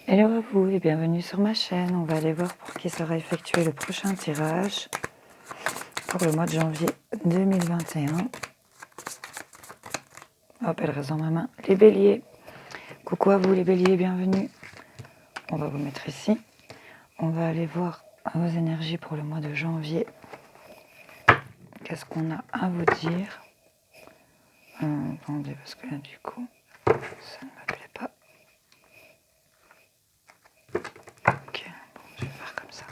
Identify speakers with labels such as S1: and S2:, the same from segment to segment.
S1: Hello à vous et bienvenue sur ma chaîne. On va aller voir pour qui sera effectué le prochain tirage pour le mois de janvier 2021. Hop, elle reste dans ma main. Les béliers. Coucou à vous les béliers, bienvenue. On va vous mettre ici. On va aller voir vos énergies pour le mois de janvier. Qu'est-ce qu'on a à vous dire? Attendez, parce que là du coup, ça ne me plaît pas. Ok, bon, je vais faire comme ça.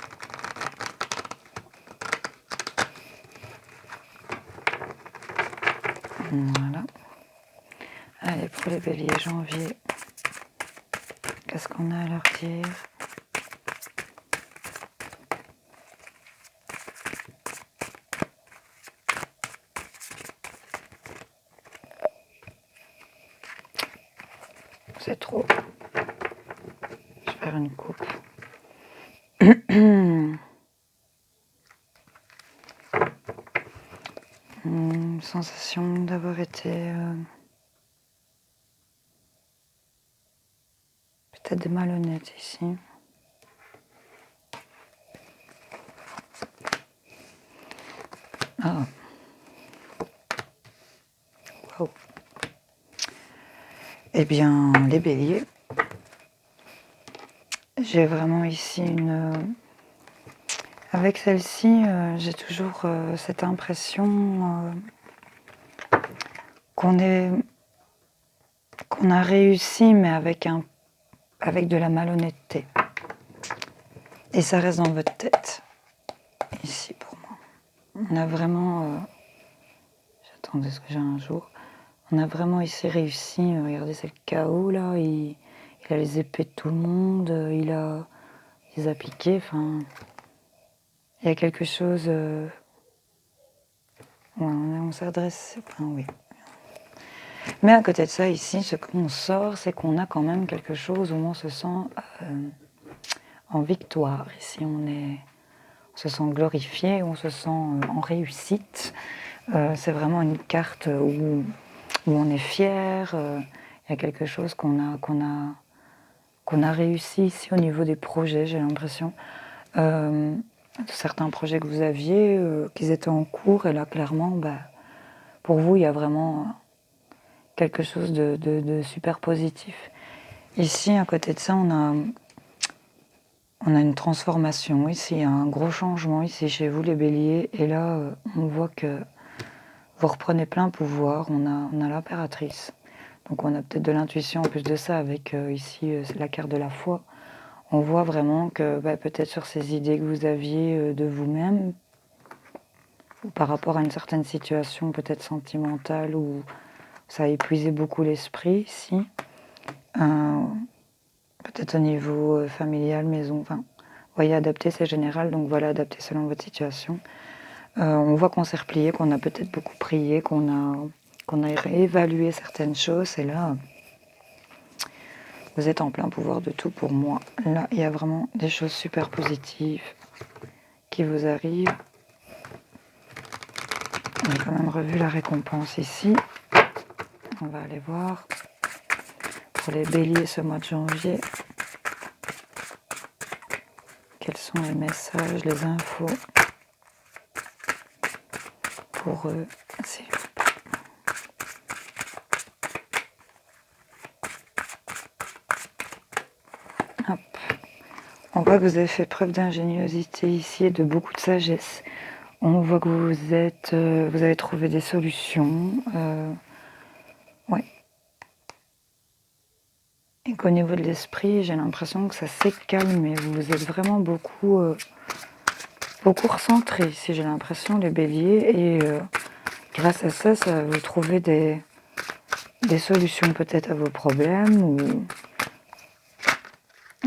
S1: Voilà. Allez, pour les béliers, janvier, qu'est-ce qu'on a à leur dire? C'est trop. Je vais faire une coupe. Sensation d'avoir été peut-être malhonnête ici. Ah. Wow. Eh bien, les béliers, j'ai vraiment ici une... Avec celle-ci, j'ai toujours cette impression qu'on a réussi, mais avec de la malhonnêteté. Et ça reste dans votre tête, ici pour moi. On a vraiment... J'attendais ce que j'ai un jour. On a vraiment ici réussi. Regardez, c'est le chaos là. Il a les épées de tout le monde. Il les a piqués. Enfin, il y a quelque chose. Ouais, on s'adresse. Enfin, oui. Mais à côté de ça, ici, ce qu'on sort, c'est qu'on a quand même quelque chose où on se sent en victoire. Ici, on se sent glorifié, on se sent en réussite. C'est vraiment une carte où on est fier. Il y a quelque chose qu'on a réussi ici au niveau des projets, j'ai l'impression. Certains projets que vous aviez, qu'ils étaient en cours, et là, clairement, pour vous, il y a vraiment quelque chose de super positif. Ici, à côté de ça, on a une transformation. Ici, il y a un gros changement, ici, chez vous, les béliers. Et là, on voit que vous reprenez plein pouvoir. On a l'impératrice. Donc, on a peut-être de l'intuition en plus de ça, avec ici, la carte de la foi. On voit vraiment que peut-être sur ces idées que vous aviez de vous-même, ou par rapport à une certaine situation peut-être sentimentale, où ça a épuisé beaucoup l'esprit ici, peut-être au niveau familial, maison, enfin, vous voyez, adapter c'est général, donc voilà, adapter selon votre situation. On voit qu'on s'est replié, qu'on a peut-être beaucoup prié, qu'on a réévalué certaines choses, et là, vous êtes en plein pouvoir de tout pour moi. Là, il y a vraiment des choses super positives qui vous arrivent. On a quand même revu la récompense ici. On va aller voir pour les béliers ce mois de janvier. Quels sont les messages, les infos pour eux, s'il vous plaît. Hop. On voit que vous avez fait preuve d'ingéniosité ici et de beaucoup de sagesse. On voit que vous avez trouvé des solutions. Ouais. Et qu'au niveau de l'esprit, j'ai l'impression que ça s'est calmé. Vous êtes vraiment beaucoup recentré ici, j'ai l'impression, les béliers. Et grâce à ça, ça vous trouvez des solutions peut-être à vos problèmes. Ou...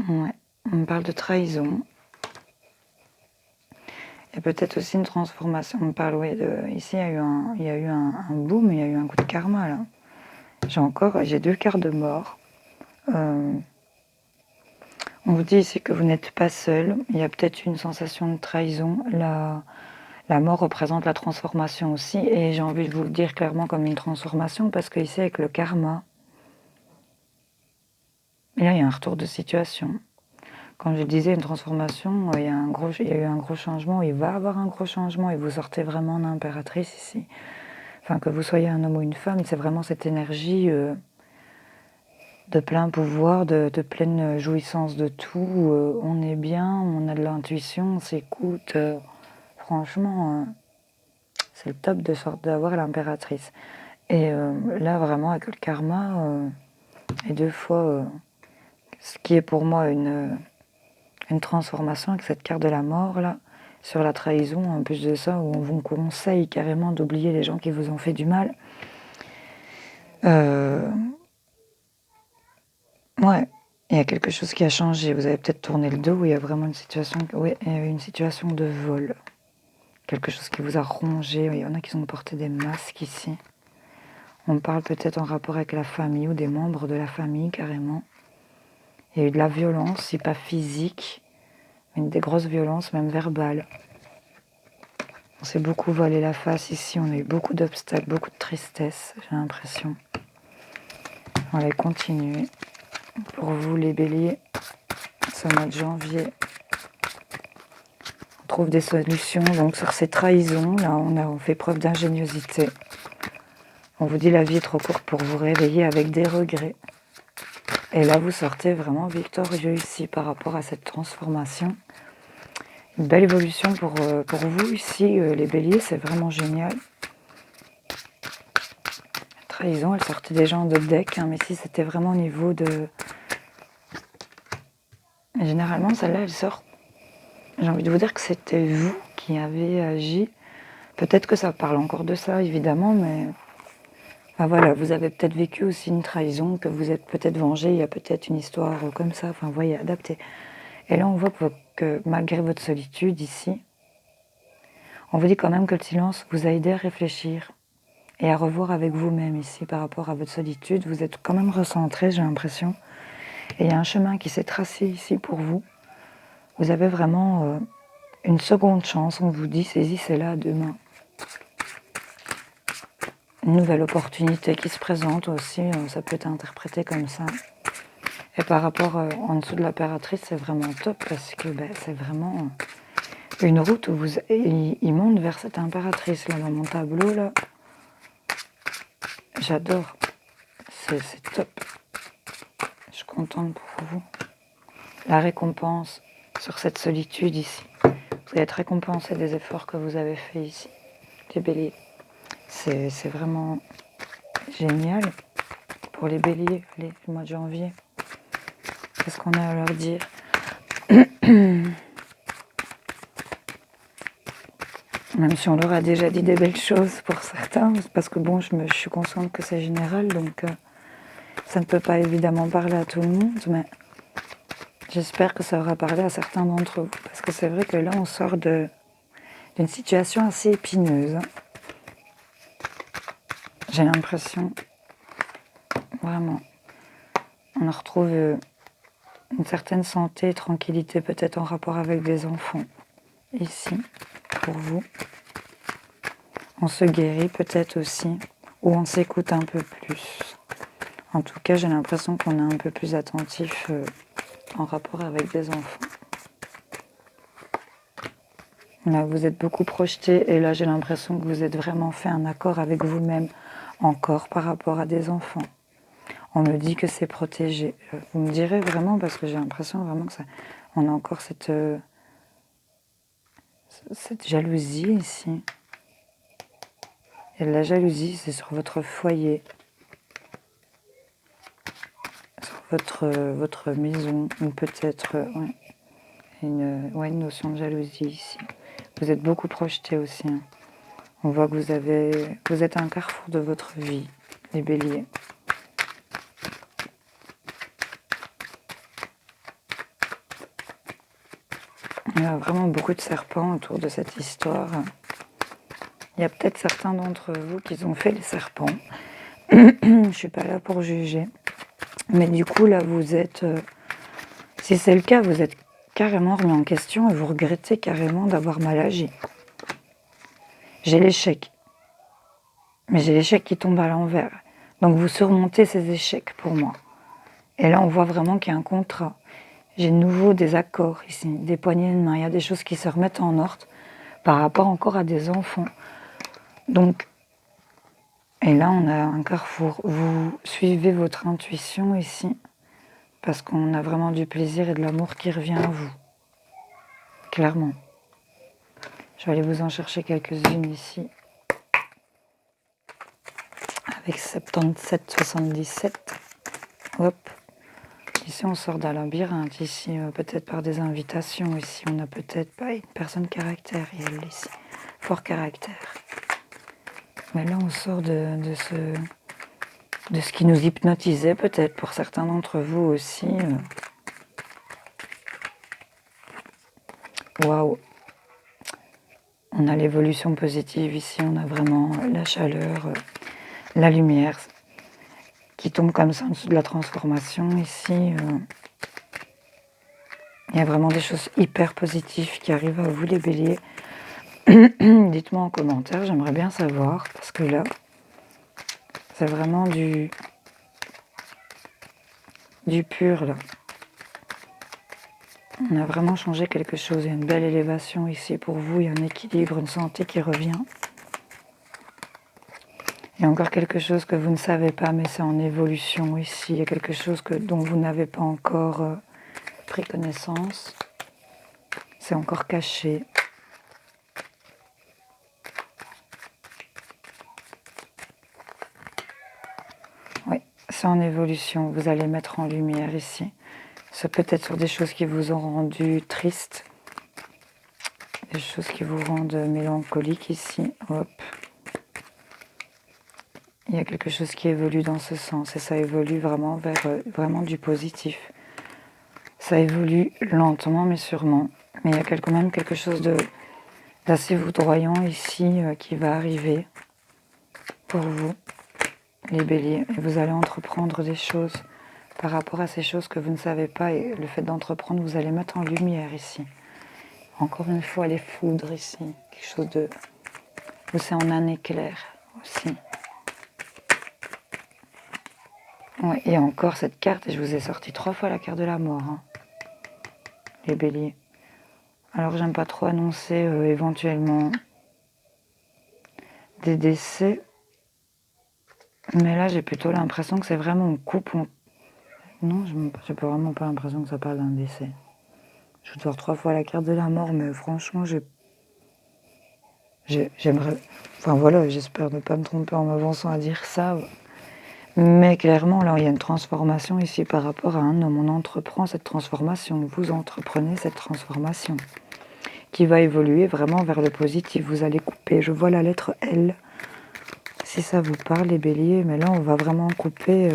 S1: Ouais. On me parle de trahison. Et peut-être aussi une transformation. On me parle, oui, ici, il y a eu un boom, il y a eu un coup de karma, là. J'ai 2 cartes de mort. On vous dit ici que vous n'êtes pas seul. Il y a peut-être une sensation de trahison. La mort représente la transformation aussi. Et j'ai envie de vous le dire clairement comme une transformation, parce que ici, avec le karma, Et là, il y a un retour de situation. Quand je disais une transformation, il y a eu un gros changement, il va y avoir un gros changement, et vous sortez vraiment d'impératrice ici. Enfin, que vous soyez un homme ou une femme, c'est vraiment cette énergie de plein pouvoir, de pleine jouissance de tout. On est bien, on a de l'intuition, on s'écoute. Franchement, c'est le top d'avoir l'impératrice. Et là, vraiment, avec le karma, et deux fois, ce qui est pour moi une transformation avec cette carte de la mort, là, sur la trahison, en plus de ça, où on vous conseille carrément d'oublier les gens qui vous ont fait du mal. Ouais, il y a quelque chose qui a changé. Vous avez peut-être tourné le dos, où il y a vraiment une situation, oui, il y a eu une situation de vol. Quelque chose qui vous a rongé. Il y en a qui ont porté des masques ici. On parle peut-être en rapport avec la famille ou des membres de la famille, carrément. Il y a eu de la violence, si pas physique, mais des grosses violences, même verbales. On s'est beaucoup voilé la face ici, on a eu beaucoup d'obstacles, beaucoup de tristesse, j'ai l'impression. On va continuer. Pour vous les béliers, ce mois de janvier, on trouve des solutions donc sur ces trahisons. Là, on fait preuve d'ingéniosité. On vous dit la vie est trop courte pour vous réveiller avec des regrets. Et là, vous sortez vraiment victorieux ici par rapport à cette transformation. Une belle évolution pour vous ici, les béliers, c'est vraiment génial. Trahison, elle sortait déjà en deux decks, mais si c'était vraiment au niveau de... Généralement, celle-là, elle sort... J'ai envie de vous dire que c'était vous qui avez agi. Peut-être que ça parle encore de ça, évidemment, mais... Enfin voilà, vous avez peut-être vécu aussi une trahison, que vous êtes peut-être vengé, il y a peut-être une histoire comme ça, enfin, vous voyez, adapté. Et là, on voit que malgré votre solitude ici, on vous dit quand même que le silence vous a aidé à réfléchir et à revoir avec vous-même ici par rapport à votre solitude. Vous êtes quand même recentré, j'ai l'impression. Et il y a un chemin qui s'est tracé ici pour vous. Vous avez vraiment une seconde chance. On vous dit, saisissez-la demain. Une nouvelle opportunité qui se présente aussi, ça peut être interprété comme ça. Et par rapport en dessous de l'impératrice, c'est vraiment top parce que c'est vraiment une route où il monte vers cette impératrice là dans mon tableau là. J'adore, c'est top. Je suis contente pour vous. La récompense sur cette solitude ici. Vous allez être récompensé des efforts que vous avez faits ici, les béliers. C'est vraiment génial pour les béliers, allez, le mois de janvier. Qu'est-ce qu'on a à leur dire? Même si on leur a déjà dit des belles choses pour certains, parce que bon, je suis consciente que c'est général, donc ça ne peut pas évidemment parler à tout le monde, mais j'espère que ça aura parlé à certains d'entre vous, parce que c'est vrai que là, on sort d'une situation assez épineuse. J'ai l'impression, vraiment, on retrouve une certaine santé, tranquillité, peut-être en rapport avec des enfants, ici, pour vous. On se guérit peut-être aussi, ou on s'écoute un peu plus. En tout cas, j'ai l'impression qu'on est un peu plus attentif en rapport avec des enfants. Là, vous êtes beaucoup projeté, et là, j'ai l'impression que vous êtes vraiment fait un accord avec vous-même, encore par rapport à des enfants. On me dit que c'est protégé. Vous me direz vraiment, parce que j'ai l'impression vraiment que on a encore cette jalousie ici. Et la jalousie, c'est sur votre foyer, sur votre maison, ou peut-être une notion de jalousie ici. Vous êtes beaucoup projeté aussi. On voit que vous êtes à un carrefour de votre vie, les béliers. Il y a vraiment beaucoup de serpents autour de cette histoire. Il y a peut-être certains d'entre vous qui ont fait les serpents. Je ne suis pas là pour juger. Mais du coup, là, vous êtes... si c'est le cas, vous êtes carrément remis en question et vous regrettez carrément d'avoir mal agi. J'ai l'échec. Mais j'ai l'échec qui tombe à l'envers. Donc vous surmontez ces échecs pour moi. Et là, on voit vraiment qu'il y a un contrat. J'ai de nouveau des accords ici, des poignées de main. Il y a des choses qui se remettent en ordre par rapport encore à des enfants. Donc, et là, on a un carrefour. Vous suivez votre intuition ici, parce qu'on a vraiment du plaisir et de l'amour qui revient à vous. Clairement. Je vais aller vous en chercher quelques-unes ici. Avec 77, 77. Hop. Ici, on sort d'un labyrinthe. Ici, peut-être par des invitations. Ici, on a peut-être pas une personne caractérielle. Ici, fort caractère. Mais là, on sort de ce qui nous hypnotisait, peut-être pour certains d'entre vous aussi. Waouh! On a l'évolution positive ici. On a vraiment la chaleur, la lumière qui tombe comme ça en dessous de la transformation. Ici, il y a vraiment des choses hyper positives qui arrivent à vous, les béliers. Dites-moi en commentaire, j'aimerais bien savoir, parce que là, c'est vraiment du pur, là. On a vraiment changé quelque chose. Il y a une belle élévation ici pour vous. Il y a un équilibre, une santé qui revient. Il y a encore quelque chose que vous ne savez pas, mais c'est en évolution ici. Il y a quelque chose dont vous n'avez pas encore pris connaissance. C'est encore caché. Oui, c'est en évolution. Vous allez mettre en lumière ici. C'est peut-être sur des choses qui vous ont rendu triste. Des choses qui vous rendent mélancolique ici. Hop. Il y a quelque chose qui évolue dans ce sens et ça évolue vraiment vers vraiment du positif. Ça évolue lentement mais sûrement. Mais il y a quand même quelque chose d'assez foudroyant ici qui va arriver pour vous, les béliers. Et vous allez entreprendre des choses par rapport à ces choses que vous ne savez pas. Et le fait d'entreprendre, vous allez mettre en lumière ici. Encore une fois, les foudres ici. Quelque chose de... où c'est en un éclair aussi. Ouais, et encore cette carte, et je vous ai sorti 3 fois la carte de la mort, hein, les béliers. Alors j'aime pas trop annoncer éventuellement des décès, mais là j'ai plutôt l'impression que c'est vraiment on coupe. Non, j'ai pas vraiment pas l'impression que ça parle d'un décès. Je sors 3 fois la carte de la mort, mais franchement j'aimerais... Enfin voilà, j'espère ne pas me tromper en m'avançant à dire ça. Mais clairement, là, il y a une transformation ici par rapport à un homme. On entreprend cette transformation. Vous entreprenez cette transformation qui va évoluer vraiment vers le positif. Vous allez couper. Je vois la lettre L. Si ça vous parle, les béliers. Mais là, on va vraiment couper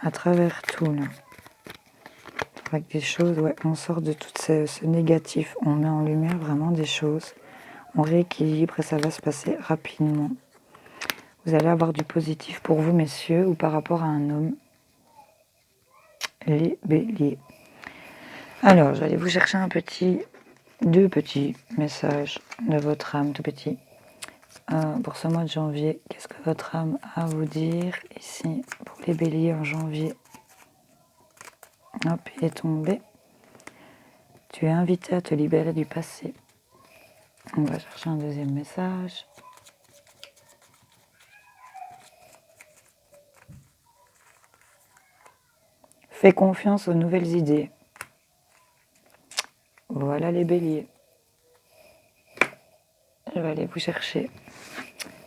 S1: à travers tout. Là. Avec des choses, ouais, on sort de tout ce négatif. On met en lumière vraiment des choses. On rééquilibre et ça va se passer rapidement. Vous allez avoir du positif pour vous, messieurs, ou par rapport à un homme. Les béliers. Alors, j'allais vous chercher deux petits messages de votre âme, tout petit. Pour ce mois de janvier, qu'est-ce que votre âme a à vous dire ici pour les béliers en janvier? Hop, il est tombé. Tu es invité à te libérer du passé. On va chercher un deuxième message. Fais confiance aux nouvelles idées. Voilà les béliers. Je vais aller vous chercher.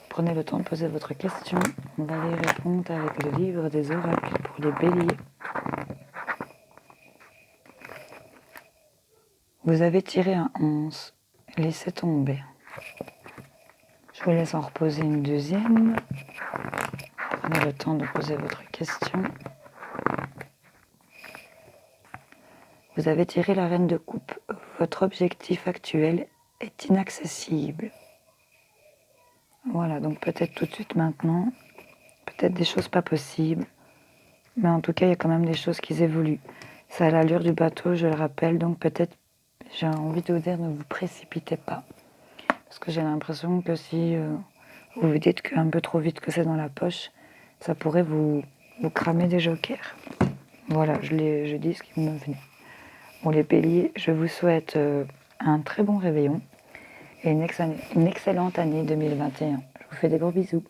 S1: Prenez le temps de poser votre question. On va aller répondre avec le livre des oracles pour les béliers. Vous avez tiré un 11. Laissez tomber. Je vous laisse en reposer une deuxième. Prenez le temps de poser votre question. Vous avez tiré la reine de coupe. Votre objectif actuel est inaccessible. Voilà, donc peut-être tout de suite maintenant, peut-être des choses pas possibles, mais en tout cas, il y a quand même des choses qui évoluent. C'est à l'allure du bateau, je le rappelle, donc peut-être, j'ai envie de vous dire, ne vous précipitez pas. Parce que j'ai l'impression que si vous vous dites qu'un peu trop vite que c'est dans la poche, ça pourrait vous cramer des jokers. Voilà, je dis ce qui me venait. Bon, les béliers, je vous souhaite un très bon réveillon et une excellente année 2021. Je vous fais des gros bisous.